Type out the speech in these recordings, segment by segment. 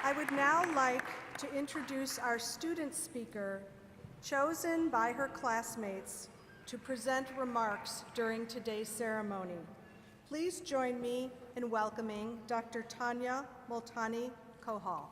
I would now like to introduce our student speaker, chosen by her classmates to present remarks during today's ceremony. Please join me in welcoming Dr. Tania Multani Kohal.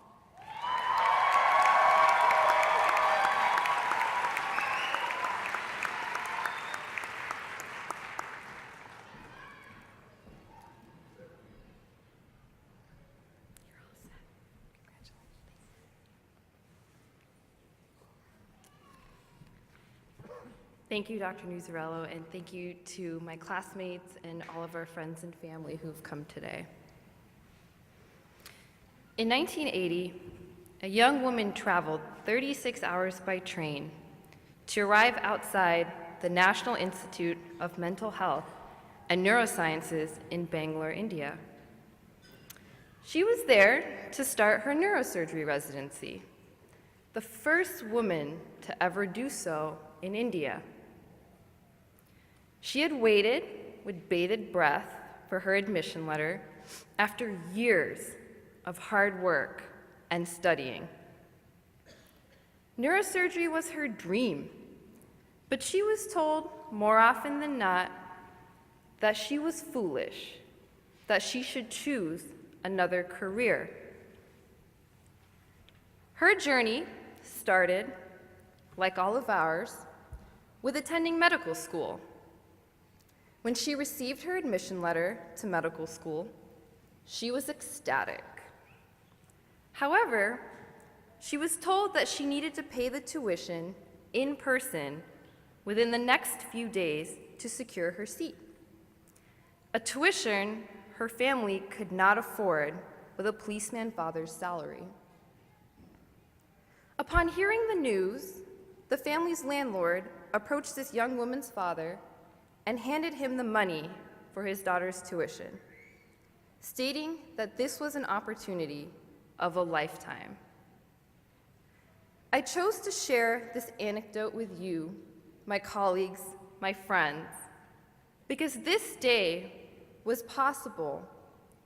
Thank you, Dr. Nuzzarello, and thank you to my classmates and all of our friends and family who've come today. In 1980, a young woman traveled 36 hours by train to arrive outside the National Institute of Mental Health and Neurosciences in Bangalore, India. She was there to start her neurosurgery residency, the first woman to ever do so in India. She had waited with bated breath for her admission letter after years of hard work and studying. Neurosurgery was her dream, but she was told more often than not that she was foolish, that she should choose another career. Her journey started, like all of ours, with attending medical school. When she received her admission letter to medical school, she was ecstatic. However, she was told that she needed to pay the tuition in person within the next few days to secure her seat. A tuition her family could not afford with a policeman father's salary. Upon hearing the news, the family's landlord approached this young woman's father and handed him the money for his daughter's tuition, stating that this was an opportunity of a lifetime. I chose to share this anecdote with you, my colleagues, my friends, because this day was possible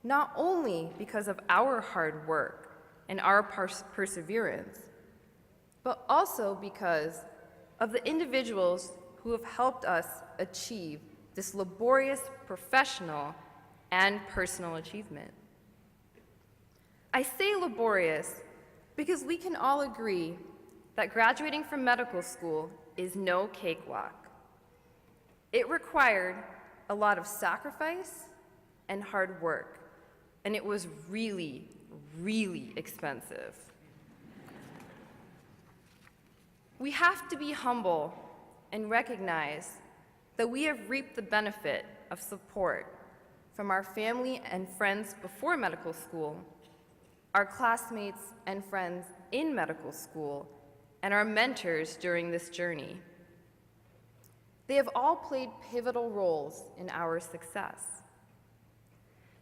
not only because of our hard work and our perseverance, but also because of the individuals who have helped us achieve this laborious professional and personal achievement. I say laborious because we can all agree that graduating from medical school is no cakewalk. It required a lot of sacrifice and hard work, and it was really, really expensive. We have to be humble and recognize that we have reaped the benefit of support from our family and friends before medical school, our classmates and friends in medical school, and our mentors during this journey. They have all played pivotal roles in our success.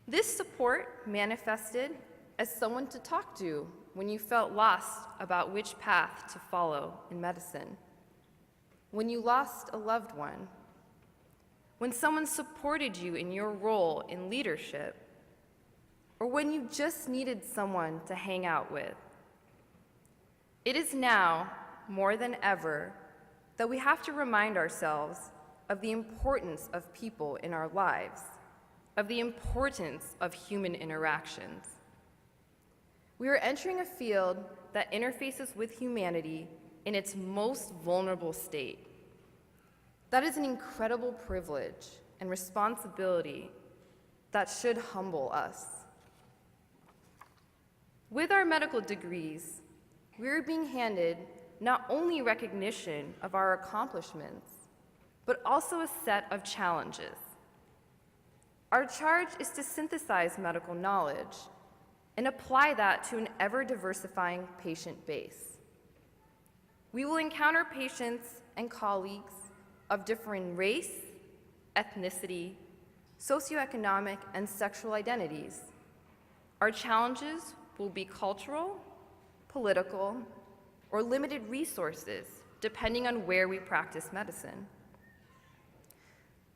This support manifested as someone to talk to when you felt lost about which path to follow in medicine, when you lost a loved one, when someone supported you in your role in leadership, or when you just needed someone to hang out with. It is now, more than ever, that we have to remind ourselves of the importance of people in our lives, of the importance of human interactions. We are entering a field that interfaces with humanity in its most vulnerable state. That is an incredible privilege and responsibility that should humble us. With our medical degrees, we are being handed not only recognition of our accomplishments, but also a set of challenges. Our charge is to synthesize medical knowledge and apply that to an ever-diversifying patient base. We will encounter patients and colleagues of different race, ethnicity, socioeconomic, and sexual identities. Our challenges will be cultural, political, or limited resources, depending on where we practice medicine.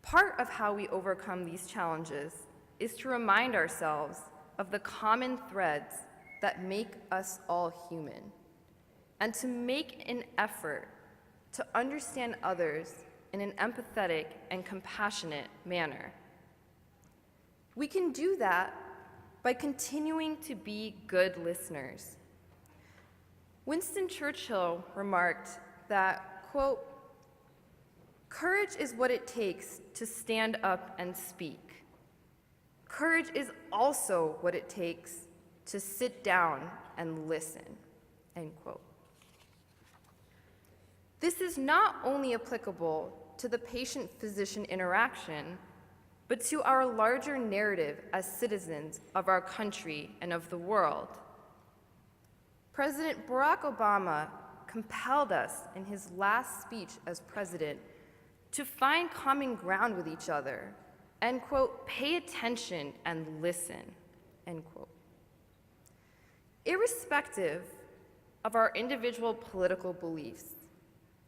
Part of how we overcome these challenges is to remind ourselves of the common threads that that make us all human, and to make an effort to understand others in an empathetic and compassionate manner. We can do that by continuing to be good listeners. Winston Churchill remarked that, quote, "Courage is what it takes to stand up and speak. Courage is also what it takes to sit down and listen," end quote. This is not only applicable to the patient-physician interaction, but to our larger narrative as citizens of our country and of the world. President Barack Obama compelled us in his last speech as president to find common ground with each other and, quote, "pay attention and listen," end quote. Irrespective of our individual political beliefs,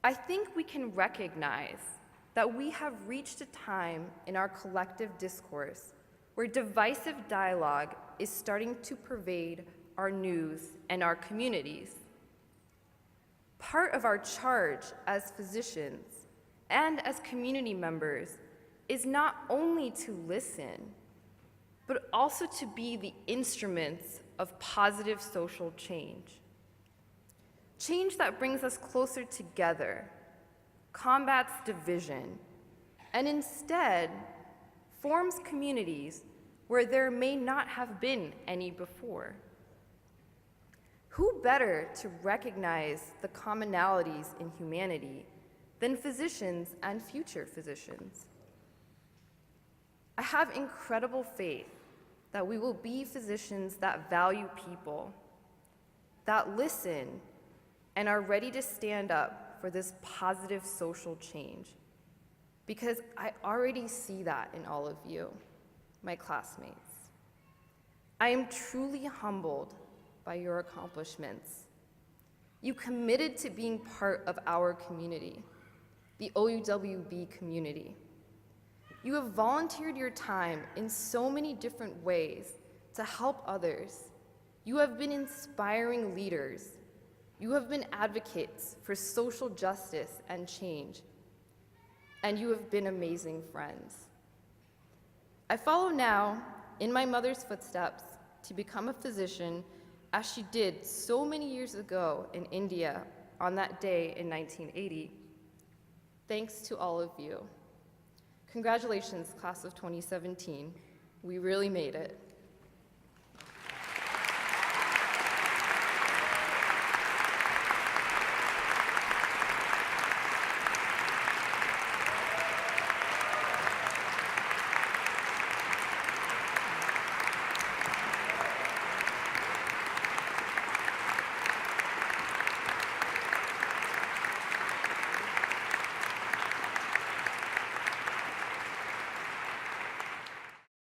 I think we can recognize that we have reached a time in our collective discourse where divisive dialogue is starting to pervade our news and our communities. Part of our charge as physicians and as community members is not only to listen, but also to be the instruments of positive social change. Change that brings us closer together, combats division, and instead forms communities where there may not have been any before. Who better to recognize the commonalities in humanity than physicians and future physicians? I have incredible faith that we will be physicians that value people, that listen, and are ready to stand up for this positive social change, because I already see that in all of you, my classmates. I am truly humbled by your accomplishments. You committed to being part of our community, the OUWB community. You have volunteered your time in so many different ways to help others. You have been inspiring leaders. You have been advocates for social justice and change. And you have been amazing friends. I follow now in my mother's footsteps to become a physician, as she did so many years ago in India on that day in 1980. Thanks to all of you. Congratulations, class of 2017. We really made it.